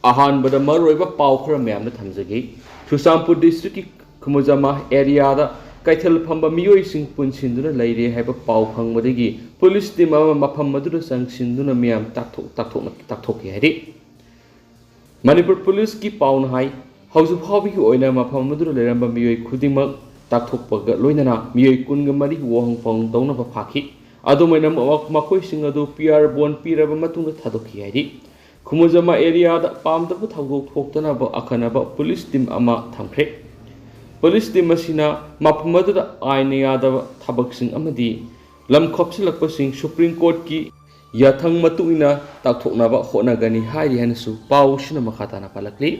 ꯑꯍꯥꯟꯕꯗ ꯃꯔꯨꯑꯣꯏꯕ ꯄꯥꯎ ꯈꯔ ꯃꯌꯥꯝꯅ ꯊꯝꯖꯒꯦ꯫ ꯆꯨꯔꯆꯥꯟꯄꯨꯔ ꯗꯤꯁꯇ꯭ꯔꯤꯛꯀꯤ ꯈꯨꯃꯨꯖꯥꯃꯥ ꯑꯦꯔꯤꯌꯥꯗ ꯀꯩꯊꯦꯜ ꯐꯝꯕ ꯃꯤꯑꯣꯏꯁꯤꯡ ꯄꯨꯟꯁꯤꯟꯗꯨꯅ ꯂꯩꯔꯦ ꯍꯥꯏꯕ ꯄꯥꯎ ꯐꯪꯕꯗꯒꯤ ꯄꯨꯂꯤꯁ ꯇꯤꯝ ꯑꯃ ꯃꯐꯝ ꯑꯗꯨꯗ ꯆꯪꯁꯤꯟꯗꯨꯅ ꯃꯤꯌꯥꯝ ꯇꯥꯛꯊꯣꯛꯈꯤ ꯍꯥꯏꯔꯤ꯫ ꯃꯅꯤꯄꯨꯔ ꯄꯨꯂꯤꯁꯀꯤ ꯄꯥꯎꯅ ꯍꯥꯏ ꯍꯧꯖꯤꯛ ꯐꯥꯎꯕꯒꯤ ꯑꯣꯏꯅ ꯃꯐꯝ ꯑꯗꯨꯗ ꯂꯩꯔꯝꯕ ꯃꯤꯑꯣꯏ ꯈꯨꯗꯤꯡꯃꯛ ꯇꯥꯛꯊꯣꯛꯄꯒ ꯂꯣꯏꯅꯅ ꯃꯤꯑꯣꯏ 24 ꯋꯥꯍꯪ ꯇꯧꯅꯕ ꯐꯥꯈꯤ꯫ ꯑꯗꯨꯃꯥꯏꯅ ꯃꯈꯣꯏꯁꯤꯡ ꯑꯗꯨ PR ꯕꯣꯟ ꯄꯤꯔꯕ ꯃꯇꯨꯡꯗ ꯊꯥꯗꯣꯛꯈꯤ ꯍꯥꯏꯔꯤ꯫ ꯈꯨꯃꯨꯖꯥꯃꯥ ꯑꯦꯔꯤꯌꯥꯗ ꯄꯥꯝꯗꯕ ꯊꯧꯗꯣꯛ ꯊꯣꯛꯇꯅꯕ ꯑꯈꯟꯅꯕ ꯄꯨꯂꯤꯁ ꯇꯤꯝ ꯑꯃ ꯊꯝꯈ꯭ꯔꯦ꯫ ꯄꯨꯂꯤꯁ ꯇꯤꯝ ꯑꯁꯤꯅ ꯃꯐꯝ ꯑꯗꯨꯗ ꯑꯥꯏꯟꯅ ꯌꯥꯗꯕ ꯊꯕꯛꯁꯤꯡ ꯑꯃꯗꯤ ꯂꯝ ꯈꯣꯞꯆꯤꯜꯂꯛꯄꯁꯤꯡ ꯁꯨꯄ꯭ꯔꯤꯝ ꯀꯣꯔꯠꯀꯤ ꯌꯥꯊꯪ ꯃꯇꯨꯡꯏꯟꯅ ꯇꯥꯛꯊꯣꯛꯅꯕ ꯍꯣꯠꯅꯒꯅꯤ ꯍꯥꯏꯔꯤ ꯍꯥꯏꯅꯁꯨ ꯄꯥꯎꯁꯤꯅ ꯃꯈꯥ ꯇꯥꯅ ꯄꯜꯂꯛꯂꯤ꯫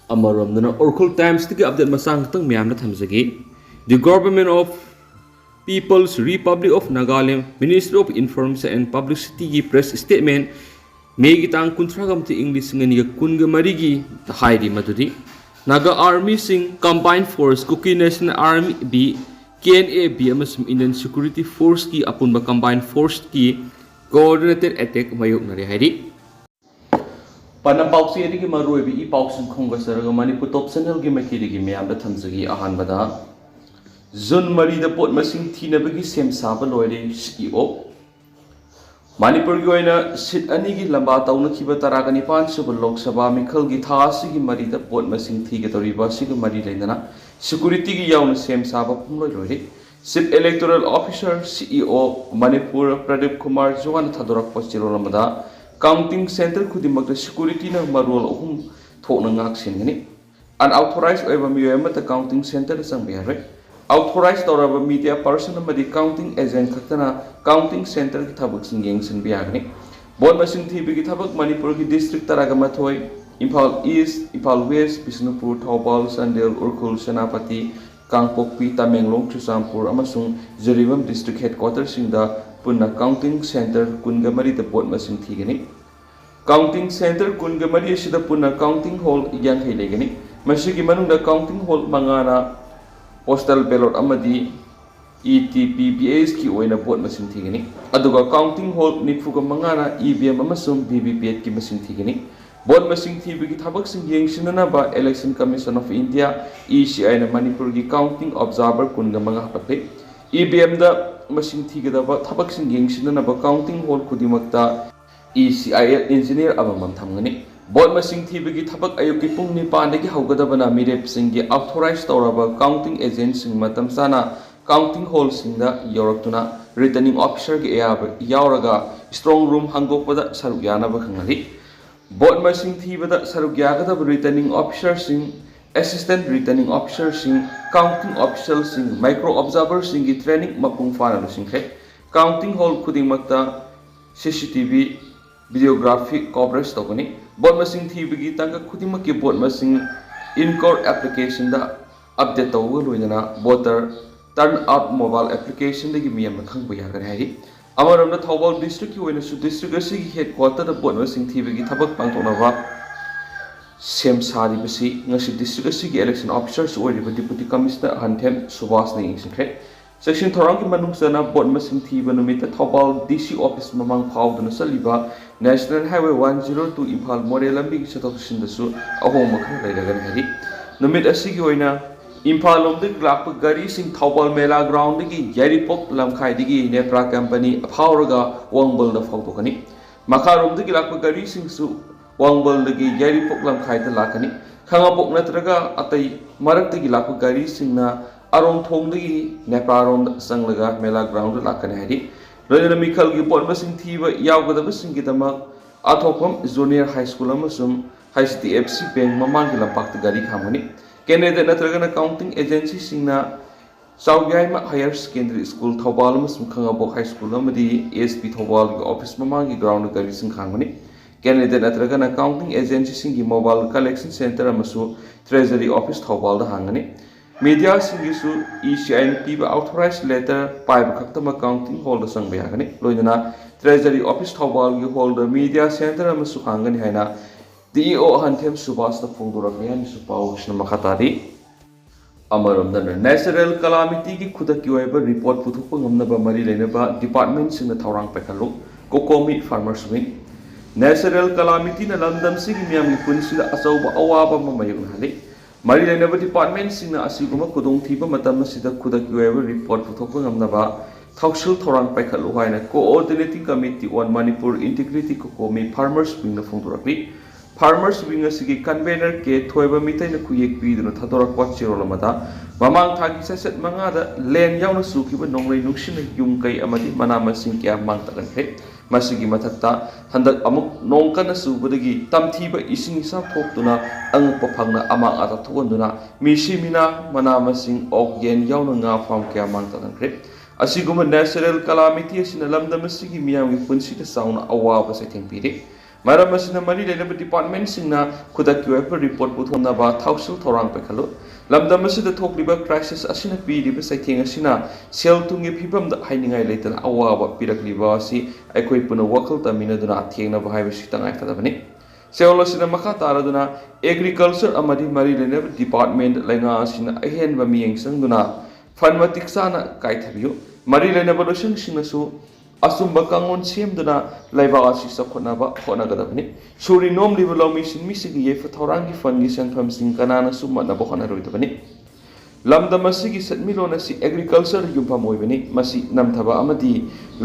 ꯑꯃꯔꯣꯝꯗꯅ ꯑꯣꯔꯈꯨꯜ ꯇꯥꯏꯝꯁꯇꯒꯤ ꯑꯞꯗꯦꯠ ꯃꯆꯥ ꯈꯛꯇꯪ ꯃꯌꯥꯝꯅ ꯊꯝꯖꯒꯦ꯫ The government of people's republic of Nagaland ministry of information and ꯄꯕ꯭ꯂꯤꯁꯤꯇꯤꯒꯤ ꯄ꯭ꯔꯦꯁ ꯁ꯭ꯇꯦꯠꯃꯦꯟꯠ ꯃꯦꯒꯤ ꯇꯥꯡ 30/2023ꯒꯤ ꯍꯥꯏꯔꯤ ꯃꯗꯨꯗꯤ ꯅꯥꯒꯥ ꯑꯥꯔꯃꯤꯁꯤꯡ, combined force, Kuki national army B, KNA-B ꯑꯃꯁꯨꯡ ꯏꯟꯗꯤꯌꯟ ꯁꯦꯀ꯭ꯌꯨꯔꯤꯇꯤ ꯐꯣꯔꯁꯀꯤ ꯑꯄꯨꯟꯕ ꯀꯝꯕꯥꯏꯟ ꯐꯣꯔꯁꯀꯤ ꯀꯣꯑꯣꯔꯗꯤꯅꯦꯇꯦꯗ ꯑꯦꯇꯦꯛ ꯃꯥꯌꯣꯛꯅꯔꯦ ꯍꯥꯏꯔꯤ꯫ ꯄꯥꯟꯗꯝ ꯄꯥꯎꯆꯦꯗꯒꯤ ꯃꯔꯨꯑꯣꯏꯕ ꯄꯥꯎꯁꯤꯡ ꯈꯣꯝꯒꯠꯆꯔꯒ ꯃꯅꯤꯄꯨꯔ ꯇꯣꯞ ꯆꯦꯅꯦꯜꯒꯤ ꯃꯥꯏꯀꯩꯗꯒꯤ ꯃꯌꯥꯝꯗ ꯊꯝꯖꯒꯤ꯫ ꯑꯍꯥꯟꯕꯗ ꯖꯨꯟ 4ꯗ ꯄꯣꯠ ꯃꯁꯤꯡ ꯊꯤꯅꯕꯒꯤ ꯁꯦꯝ ꯁꯥꯕ ꯂꯣꯏꯔꯦ CEO꯫ ꯃꯅꯤꯄꯨꯔꯒꯤ ꯑꯣꯏꯅ ꯁꯤꯠ 2ꯒꯤ ꯂꯝꯕꯥ ꯇꯧꯅꯈꯤꯕ 19 ꯁꯨꯕ ꯂꯣꯛ ꯁꯚꯥ ꯃꯤꯈꯜꯒꯤ ꯊꯥ ꯑꯁꯤꯒꯤ 4ꯗ ꯄꯣꯠ ꯃꯁꯤꯡ ꯊꯤꯒꯗꯧꯔꯤꯕ ꯑꯁꯤꯒ ꯃꯔꯤ ꯂꯩꯅꯅ ꯁꯦꯀ꯭ꯌꯨꯔꯤꯇꯤꯒꯤ ꯌꯥꯎꯅ ꯁꯦꯝ ꯁꯥꯕ ꯄꯨꯡꯂꯣꯏ ꯂꯣꯏꯔꯦ꯫ Chief electoral officer CEO Manipur Pradeep Kumar ꯖ꯭ꯋꯥꯅ ꯊꯥꯗꯣꯔꯛꯄ ꯆꯦꯔꯣꯜ ꯑꯃꯗ काउंटिंग सेंटर खुदिमक सिक्यूरिटी मरोल अहम थोकना ngak senगनी अनऑथोराइज ओइबा मियोय अमत काउंटिंग सेंटर चंग बिहारे ऑथोराइज तौरबा मीडिया पर्सन अमदी काउंटिंग एजेंट खतना काउंटिंग सेंटर की थबक सिंग येंगसिन बिहागनी बोर्ड मसिंग थीबिगी थबक मणिपुर की डिस्ट्रिक्ट तरागा मथोय इम्फाल ईस्ट इम्फाल वेस्ट बिष्णुपुर थौबाल चंदेल उरखुल सेनापति कांगपोकपी तमेंगलोंग चुरचांपुर अमसुंग जिरीबम डिस्ट्रिक्ट हेडक्वार्टर सिंगदा पुन्ना काउंटिंग सेंटर 23 द बोर्ड मसिंग थीगनी काउंटिंग सेंटर 23 असिदा पुन्ना काउंटिंग हॉल 50 लेगनी मसिगी मनुंगदा काउंटिंग हॉल मंगाना पोस्टल बैलेट अमदी ETPBS की ओइना बोर्ड मसिंग थीगनी अदुगा काउंटिंग हॉल 95 मंगाना EVM अमसुंग VVPAT की मसिंग थीगनी बोर्ड मसिंग थीबगी थबक सिंग येंगसिननाबा election commission of India ECI ना मणिपुर की काउंटिंग ऑब्जर्वर 25 हपते EVM दा मसिंग थीगदबा थबक सिंग येंगसिननाबा काउंटिंग हॉल खुदिमक्ता ECI इंजीनियर अममम थमगनी बोर्ड मसिंग थीबगी थबक अयुकी पुंग 9 दगी हौगदबना मिरेप सिंगी ऑथोराइज तौरबा काउंटिंग एजेंट सिंग मतम साना काउंटिंग हॉल सिंगदा यौरक्तुना रिटर्निंग ऑफिसर की यावरगा स्ट्रॉन्ग रूम हंगोकपदा सरुक यानबा खंगली बोर्ड मसिंग थीबदा सरुक यागदब रिटर्निंग ऑफिसर सिंग असिस्टेंट रिटर्निंग ऑफिसर सिंग काउंटिंग ऑफिसर सिंग माइक्रो ऑब्जर्वर सिंग की ट्रेनिंग मपुंग फाना लुसिंखे काउंटिंग हॉल खुदिमक्ता CCTV वीडियोग्राफी कवरेज तौगनी बोर्ड मसिंग थीबगी तंग खुदिमक की बोर्ड मसिंग इनकोर एप्लीकेशन दा अपडेट तौग लोइना voter turnout mobile application दगी मियम खंग यागन हैरी अमरम थौबाल डिस्ट्रिक्ट की ओइना सु डिस्ट्रिक्ट असि हेडक्वार्टर दा बोर्ड मसिंग थीबगी थबक पांगथोनबा सेम सारिबसी ngasi डिस्ट्रिक्ट असि की इलेक्शन ऑफिसर्स ओइरिबा डिप्यूटी कमिश्नर हनथेम सुभाष ने इंसिंखे सेक्शन थोरांग की मनुंगसना बोर्ड मसिंग थीबा नुमित थौबाल DC ऑफिस ममांग फाउदना चलीबा नेशनल हाईवे 102 इम्फाल मोरे लंबी की चथोकसिंदसु अहोम खर लेरगन हैरी नुमित असि की ओइना इम्फाल लोमदे ग्लाप गाड़ी सिंग थौबाल मेला ग्राउंड की यारीपोक लमखाइदगी नेप्रा कंपनी फावरगा वांगबल द फाउदोकनी मखारोमदे ग्लाप गाड़ी सिंगसु वांगबल दगी यारीपोक लमखाइद लाकनी खंगापोक नत्रगा अतई मरक्तगी लाप गाड़ी सिंगना अरोंग थोंगदगी नेपारोम संगलगा मेला ग्राउंड लाकने हैरी लोइना मिखल की बोर्ड मसिंग थीबा यावगदब सिंगिदमक अथोफम जूनियर हाई स्कूल अमसुंग HDFC बैंक ममांग की लंपाक्त गाड़ी खामगनी कैंडिडेट नत्रगना काउंटिंग एजेंसी सिंगना साउग्याइमा हायर सेकेंडरी स्कूल थौबाल अमसुंग खंगाबोक हाई स्कूल अमदी ASP थौबाल की ऑफिस ममांग की ग्राउंड गाड़ी सिंग खामगनी कैंडिडेट नत्रगना काउंटिंग एजेंसी सिंगी मोबाइल कलेक्शन सेंटर अमसु ट्रेजरी ऑफिस थौबाल दा हांगनी मीडिया सिंगिसु ECI पीबा ऑथोराइज लेटर पाइब खक्तम काउंटिंग हॉल द संग बिहागनी लोइना ट्रेजरी ऑफिस थौबाल की हॉल द मीडिया सेंटर अमसु हांगनी हैना DEO हनथेम सुभाष द फोंदोरक यानी सुपाउशन मखतारी अमरमदन नेचुरल कलामिटी की खुद की ओइबा रिपोर्ट पुथुप ngमनबा मरी लेनबा डिपार्टमेंट सिंग थौरांग पैखलु कोकोमी फार्मर्स विंग नेचुरल कलामिटी न लमदम सिगी मियाम की पुनसिदा अचौबा अवाबा अमा मायोक्नहले मरी लेनबा डिपार्टमेंट सिंगना असिगुमा खुदोंथीबा मतम असिदा खुदकी ओइबा रिपोर्ट पुथोकपा ngamnaba थौसल थौरांग पाइखलु हाइना coordinating committee on Manipur integrity COCOMI farmers wing न फोंदोरकली फार्मर्स विंग असिगी कन्वेनर के थोइबा मितैना खुयेक पीदुना थादोरकपा चिरोलमदा ममांग थागी सेसेट मंगादा लेन यावना सुखिबा नोंगलै नुक्सिन युम कै अमदि मनामसिंग क्या मांग तगनखे मसिगी मथक्ता हंदक अमुक नोंकन सुबदगी तमथीबा इसिंग इसा थोक्तुना अंगप फंगना अमा आता थोगंदुना मिसी मिना मनामसिंग ओक येन यावना nga फार्म क्या मांग तगनखे असिगुमा नेचुरल कलामिटी असिना लमदम असिगी मियामगी पुनसिदा साउना अवाबा सेथिंग पीरे मरम असिना मरी लेनबा डिपार्टमेंट सिंगना खुदकी ओइबा रिपोर्ट पुथोनबा थौसल थौरांग पाइखलु लमदम असिदा थोक्लिबा क्राइसिस असिना पीरिबा सैथेंग असिना सेल तुंगे फिबमदा हाइनिंगाई लेतना अवाबा पिरकलिबा असि अखोइ पुना वखल तमिनदुना थेंगनबा हाइबसि तंगाइ फदबनि सेल असिना मखा तारदुना एग्रीकल्चर अमदि मरी लेनबा डिपार्टमेंट लैंगा असिना अहेनबा मियेंग संगदुना फन मतिक साना काइथबियो मरी लेनबा लोसिंग सिंगसु असुंबा कांगोन सेमदुना लैबा असि सखोनबा होनगदबनि सुरि नोमलिबा लौमिसिन मिसिगी येफ थौरांगी फनगी संफम सिंग कनाना सुमनबा होनरोइदबनि लमदम असिगी सतमिलोन असि एग्रीकल्चर युमफम ओइबनि मसि नमथबा अमदि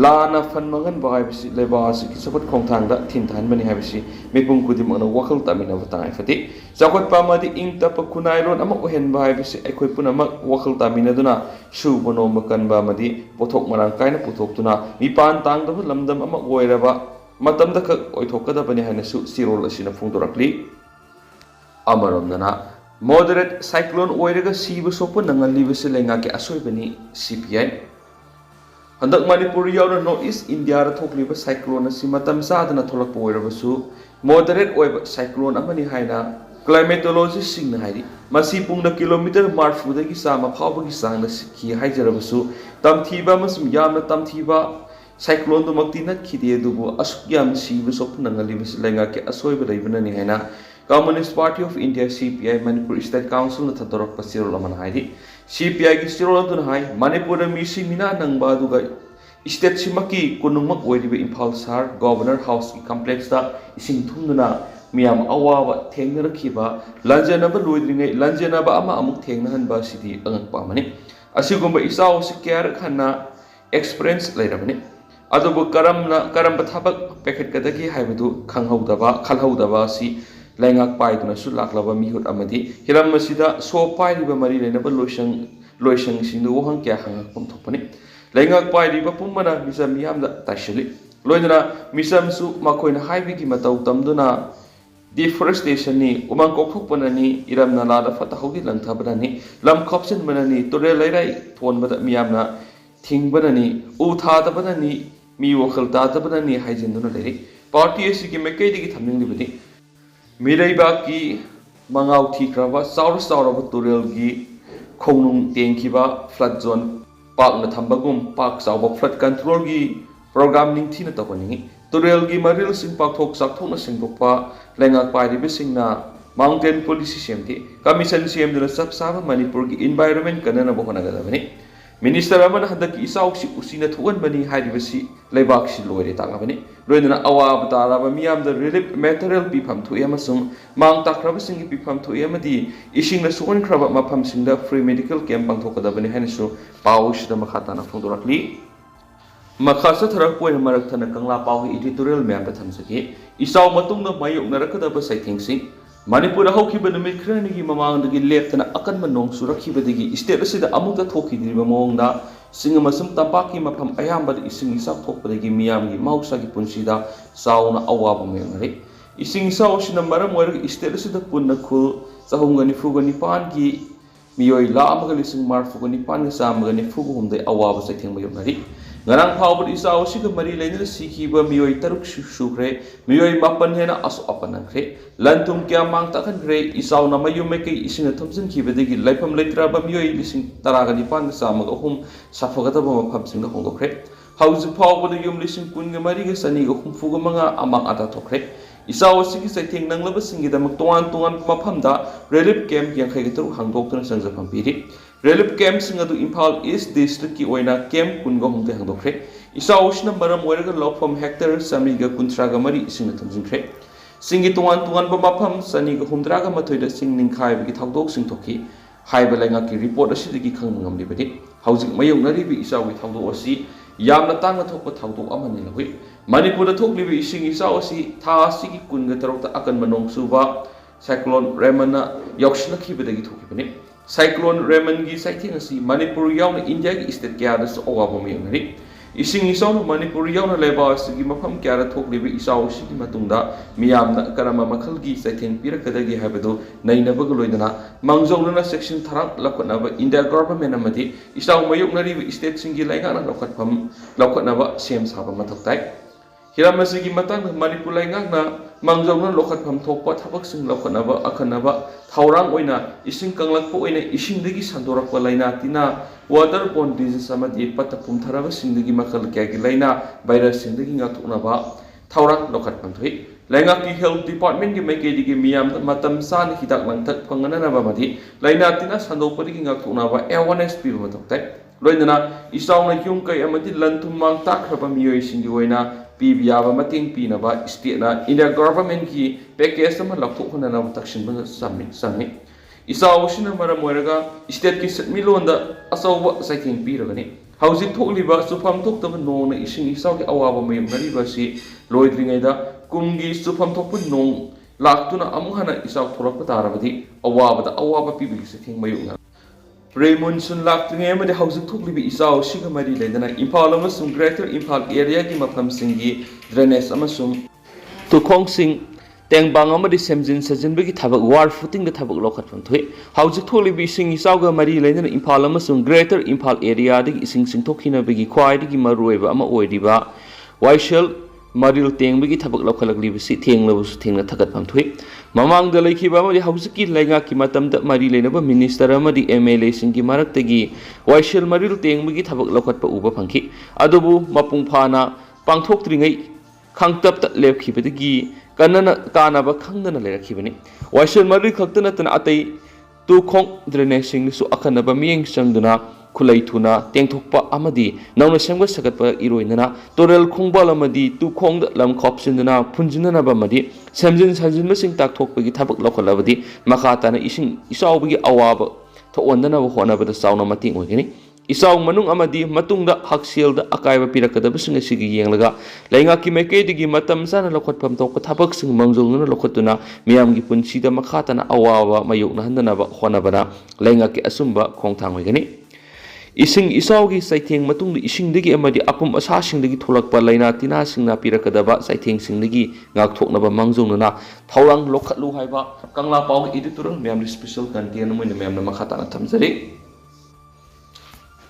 लाना फन मंगन बाइबसि लैबा असि सखोट खोंथांदा थिनथानबनि हाबिसि मिपुंग कुदिमना वखल तमिनबा तांगाइ फदि जाखोट पामदि इंग तप खुनाइलोन अमा ओहेन बाइबसि अखोइ पुनम वखल तमिनदुना सुबनोम कनबा अमदि पोथोक मरांग काइना पुथोक्तुना मिपान तांगदबा लमदम अमा ओइरबा मतमदा खक ओइथोकदबनि हाइनसु सिरोल असिना फुंदोरकली अमरोमदना मॉडरेट साइक्लोन ओइरगा सीब सोप नंगलिबसे लेंगा के असोइबनी सीपीआई हंदक मणिपुर यावना नॉर्थ ईस्ट इंडिया रा थोकलिबा साइक्लोन असि मतम सादना थोलकपा ओइरबसु मॉडरेट ओइबा साइक्लोन अमनि हाइना क्लाइमेटोलॉजिस्ट सिंगना हाइरि मसि पुंगना किलोमीटर मार्फुदगी सामा फावबगी सांगना सिखि हाइजरबसु तमथीबा मसम यामना तमथीबा साइक्लोन दो मक्ति नखिदे दुबु असुक याम सीब सोप नंगलिबसे लेंगा के असोइबा लेबननि हाइना communist party of India CPI Manipur state council न थदोरक सिरोल अमन हाइदि सीपीआई की सिरोल अदुन हाइ मणिपुर मिसी मिना नंगबा अदुगा स्टेट सिमकी कुनुमक ओइरिबे इम्फाल सार गवर्नर हाउस की कॉम्प्लेक्स दा इसिंग थुमदुना मियाम अवाबा थेंगनरखिबा लंजनबा लोइद्रिङै लंजनबा अमा अमुक थेंगनहनबा सिदि अंगकपा मनि असिगुम्बा इसाउ सिकेर खन्ना एक्सपीरियंस लैरबनि अदुबु करम थबक पेखटकदगी हाइबदु खंगहौदबा खलहौदबा सि लैंगाक पाइदुनसु लाक्लबा मिहुत अमदि हिरम मसिदा सो पाइरिबा मरि लेनबा लोइसंग सिंदु वहंग क्या हंगकपम थोपनि लैंगाक पाइरिबा पुमना मिसम यामदा ताइसलि लोइदना मिसमसु मखोइना हाइबिगी मतौ तमदुना डिफोरेस्टेशन नि उमंग कोखोपननि इरम नालादा फतहौगी लंथबननि लम खपसन मननि तोरे लैराइ थोनबदा मियामना थिंगबननि उ थादबननि मी वखल तादबननि हाइजिनदुना लेरि पार्टी एसिगी मेकैदिगी थमनिंगलिबदि मिरैबा की मंगाव थीख्रबा चाउरब तुरेलगी खोनुंग तेंखिबा फ्लड जोन पाक न थंबगुम पाक चाउब फ्लड कंट्रोल की प्रोग्राम निंगथीना तबनिंगी तुरेलगी मरिल सिंग पाकथोक साकथोकना सिंगदोकपा लेंगाक पाइरिबे सिंगना माउंटेन पॉलिसी सेमथि कमीशन सेमदुना सब साबा मणिपुर की एनवायरनमेंट कनना बहनगदबनि मिनिस्टर अमन हदकी इसाउसी उसिना थोगनबनी हाइरिबसी लेबाक्सी लोइरे तांगबनि लोइदना अवाब ताराब मियाम द रिलीफ मेटेरियल पिफम थोय अमसुंग मांग ताख्रब सिंगी पिफम थोय अमदि इसिंगना सोनख्रब मफम सिंगदा फ्री मेडिकल कैंप पांगथोकदबनि हाइनसु पाउसिदा मखाताना फोंदोरकली मखासा थरक पोइन मरकथना कंगला पाउ एडिटोरियल मैम द थमसके इसाउ मतुंगना मायोकनरकदब साइथिंगसिंग मणिपुर हौखिब नुमित खरनिगी ममांगदगी लेप्तना अकनब नोंग सुरखिबदगी स्टेट असिदा अमुक्ता थोखिदिबा मोंगदा सिंगमसम तंपाकी मफम अयामबद इसिंग इसाक थोकपदगी मियामगी मौसागी पुंसीदा साउना अवाब मेंगरे इसिंग इसाउ सिना मरम ओइरग स्टेट असिदा पुन्ना खुल चहुंगनि फुगनि पानगी मियोय लामगा लिसिंग मार्फुगनि पानगा सामगनि फुगुहुमदे अवाब सैथेंग मयोनरि ngarang phawbud isaw siga mari lainina sikiba miyoi taruk sukre miyoi mapan hena aso apanangre lantum kya mang takhan gre isaw na mayume kai isina thumsin khibadegi laifam leitraba miyoi lising taragani pan samaga hum safagata ba mafam singa hongokre hauji phawbud yum lising kunga mari ga sani ga hum fuga manga amang ata thokre isaw sigi saitheng nanglaba singi damak tuan mafamda relief camp yang khai gataru hangdoktuna sangjapam piri relief camp singa du Imphal East district ki oina camp kunga hongte hangdokre इसाउसना मरम ओइरगा लौफम Hector समीगा कुंथ्रागा मरी इसिंग थंजिंख्रे सिंगी तुवान तुवान मफम सनीगा हुमद्रागा मथोइदा सिंग निंखाइबगी थाउदोक सिंग थोखी हाइबा लैंगाकी report असिदगी खंग ngamlibadi हौजिक मयोंगनरिबि इसाउगी थाउदोक असि यामना तांगना थोकपा थाउदोक अमनि लहुइ मणिपुरदा थोकलिबि इसिंग इसाउ असि था असिगी कुनगा तरोकता अकन मनोंग सुबा cyclone Ramon यौक्सनखिबदगी थोकिबनि cyclone Ramon की साइथिंग असि Manipur याउना India की स्टेट क्यादस अवाबो मयोंगरि इसिंग इसाउना मणिपुर याउना लेबा असि मफम क्यादा थोकलिबि इसाउ असि मतुंगदा मियामना करम मखलगी साइथिंग पिरकदगी हाबदो नैनबग लोइदना मंगजौना सेक्शन थराक लखनब इंडिया गवर्नमेंट अमदि इसाउ मयोंगनरिबि स्टेट सिंगी लाइगाना लखनब सेम साबा मथक्ताइ हिरामसिगी मतंग मणिपुर लाइगाना मंगजौना लखनफम थोकपा थबकसिंग लखनब अखनब थाउरांग ओइना इसिंग कंगलकपो ओइना इसिंगदगी संदोरकपा लाइना तिना वाटर बोर्न डिजीज अमदि पत्ता पुमथरब सिंगदगी मखल क्यागी लाइना वायरस सिंगदगी ngathoknaba थाउरांग लखनफम थoi लाइंगा की हेल्थ डिपार्टमेंट की मैकेदिगी मियाम मतम सान हिदाक लंथक फंगननबा मदि लाइना तिना संदोकपदगी ngathoknaba अवेयरनेस पिबा मथक्ताइ लोइदना इसाउना युम कै अमदि लंथुम मांग ताख्रबा मियोइ सिंगी ओइना पीबियाबा मतिंग पीनबा स्टेटना इंडिया गवर्नमेंट की पैकेज अमा लौथोखननब तक्सिनबा संगि इसाउसिना मरम ओइरगा स्टेट की सतमिलोंदा अचौबा साइथिंग पीरगनि हौजिक थोकलिबा सुफम थोक्तब नोंना इसिंग इसाउगी अवाबा मयोंगनरिबासि लोइद्रिङैदा कुमगी सुफम थोकप नों लाक्तुना अमुहना इसाउ थोरकपा तारबदि अवाबा पीबिगी साइथिंग मयोंगना Pre-monsoon लाक्तुङै अमदि हौजिक थोकलिबि इसाउ सिगा मरि लेदना इम्फाल अमसुंग ग्रेटर इम्फाल एरिया की मफमसिंगी ड्रेनेज अमसुंग तुखोंगसिंग तेंबांग अमदि सेमजिन सजिनबगी थबक वार फुटिंग द थबक लौखतफम थोइ हौजिक थोकलिबि इसिंग इसाउगा मरि लेदना इम्फाल अमसुंग ग्रेटर इम्फाल एरिया दगी इसिंग सिंथोखिनबगी ख्वाइदगी मरुइबा अमा ओइदिबा वाइशल मरिल तेंबगी थबक लौखलगलिबसि थेंगलबसु थेंगना थगतफम थोइ ममांग द लैखिबा अमदि हौजिकी लाइगा की मतम द मरि लेनबा मिनिस्टर अमदि एमएलए सिंगी मरक्तगी वाइशल मरिल तेंबगी थबक लौखतपा उबा फंखि अदुबु मपुंग फाना पांथोक्त्रिङै खांगतप त लेपखिबदगी कनना कानबा खंगदना लेरखिबनि वाइशल मरिल खक्त नतना अतै तुखोंग ड्रेनेज सिंगसु अखनबा मियेंग संगदना खुलै थुना तेंथोकपा अमदि नौना सेमग सकतपा इरोइनना तोरेल खोंगबाल अमदि तुखोंग लम खॉपसिनना फुंजिननबा अमदि सेमजिन सजिनबा सिंग ताकथोकपगी थबक लौखलबदि मखाताना इसिंग इसाउबगी अवाब थोअनदनबा होनबदा चाउना मतिंग ओइगनि इसाउ मनुंग अमदि मतुंगदा हक्सेलदा अकायबा पिरकदबसिंग असिगी येंगलगा लाइंगाकी मैकेदिगी मतम साना लौखतफम थोकपा थबकसिंग मंगजौना लौखतुना मियामगी पुंसीदा मखाताना अवाबा मायोकनहंदनबा होनबना लाइंगाकी असुंबा खोंथांग ओइगनि इसिंग इसाउगी साइथेंग मतुंग इसिंगदगी अमदि अपुम असासिंगदगी थोलकपा लाइना तिना सिंगना पिरकदबा साइथेंग सिंगदगी ngaktoknaba mangjongna thawrang lokhatlu haiba kangla paw editor myam special content moina myam makhata na thamjari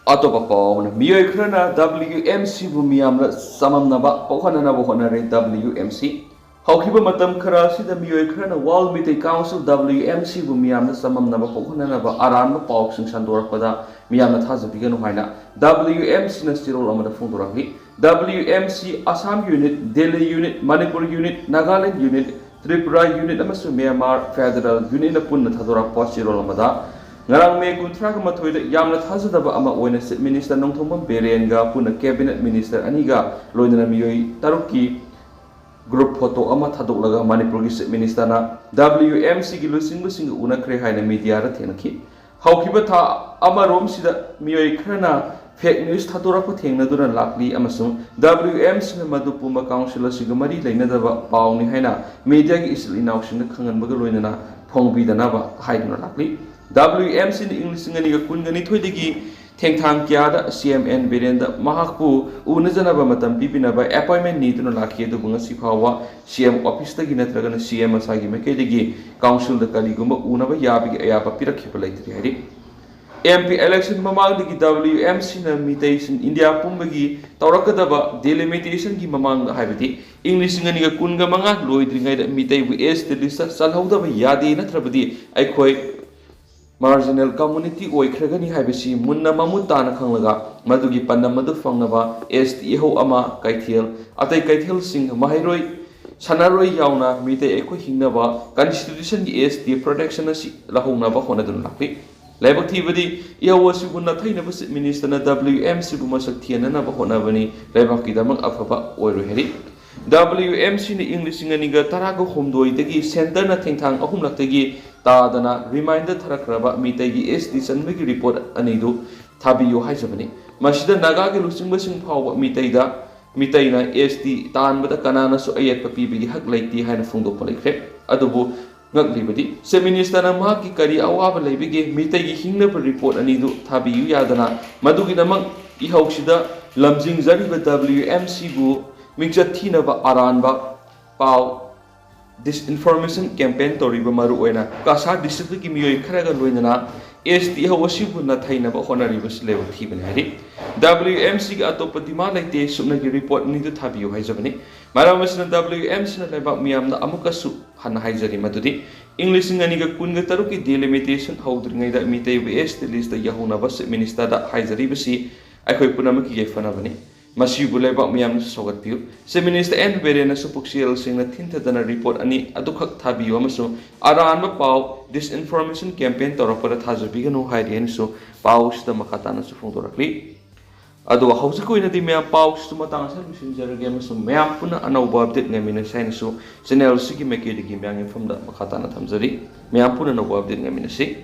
atopa paw miyoi khrana WMC bu myam samamnaba pawhanana bo honare WMC हौखिबा मतम खरा सिदा मियोय खरना वर्ल्ड मिटे काउंसिल WMC बु मियामना सममनबा पखननबा आरानबा पावक्सिंग संदोरकपदा मियामना थाजबिगनु हाइना WMC ना सिरोल अमदा फोंदोरकलि WMC Assam unit Delhi unit Manipur unit Nagaland unit Tripura unit अमसु म्यांमार फेडरल यूनिट ना पुन्ना थादोरकपा सिरोल अमदा ngarang me kuntraga mathoida yamna thajadaba ama oina chief minister nongthongba berenga puna cabinet minister aniga loinana miyoi taruki group photo ama thadolaga manipur gi chief minister na WMC gi lusing unakre haina media ra thenaki haukiba tha ama rom sida miyoi khrana fake news thadora ko thengna duna lakli amasung WMC na madupuma council asiga mari leinadaba pawni haina media gi isil inausing khangan baga loinana phongbi danaba haiduna lakli WMC in English ngani kungani thoidigi thengthang kyada CMN berenda mahakpu unajanaba matam pipinaba appointment ni tuna lakhi du bunga sifawa CM office tagi natraga na CM asagi mekedigi council da kaliguma unaba yabigi ayaba pirakhiba laitri hari MP election mamang digi WMC na mutation India pumbagi taurakadaba delimitation gi mamang da haibati English ngani kunga manga loidringai da mitai bu es de lista salhaudaba yadi natrabadi aikhoi marginal community oikragani haibasi munna mamutana khanglaga madugi panna madu fangnaba ST ho ama kaithel atai kaithel sing mahairoi sanaroi yauna mite ekho hingnaba constitution gi ST protection asi lahongnaba honadun lakli Laibak thibadi ihawa sibu nathayinaba Chief Minister na WMC bu masak thiyananaba honabani laibakkidamak afaba oiroheri. WMC ni English nganiga taraga homdoidagi center na thengthang ahumlaktagi tadana reminder tharakraba mitagi SD sanbagi report anidu thabiyo haijabani. Masida naga ge lusingbasing phawba mitaina SD tanbada kanana su ayat papibigi hak laiti haina phungdokpa laikre. Adubu ngaglibadi Chief Minister na mahaki kari awaba laibige mitagi hingnaba report anidu thabiyu yadana madugidamak ihauksida lamjing jariba WMC bu mingchat thinaba aranba pau disinformation campaign toriba maru oina kasa district ki miyoi kharaga loinana SD hawasibu na thainaba honariba slebo thibani hari WMC ga atopa dima laite sumna gi report ni du thabiyu haijabani maramasna WMC na leba miyamna amukasu hana haijari madudi English ngani ga kunga taruki delimitation hawdringai da mitay SD list da yahuna bas minister da haijari basi akhoi punamaki gefana bani Masibu lebak miyam sogat piu. Chief Minister N. Berena supuksiel sing na tintadana report ani adukak thabiyo amaso aranba pau disinformation campaign torapada thajabiganu hairian so pau sida makatana su phongdorakli. Adu hausakoi na di mea pau su matang sa messenger game so mea puna anauba update ngamina sain so channel sigi mekedi gi myang inform da makatana thamjari mea puna anauba update ngamina si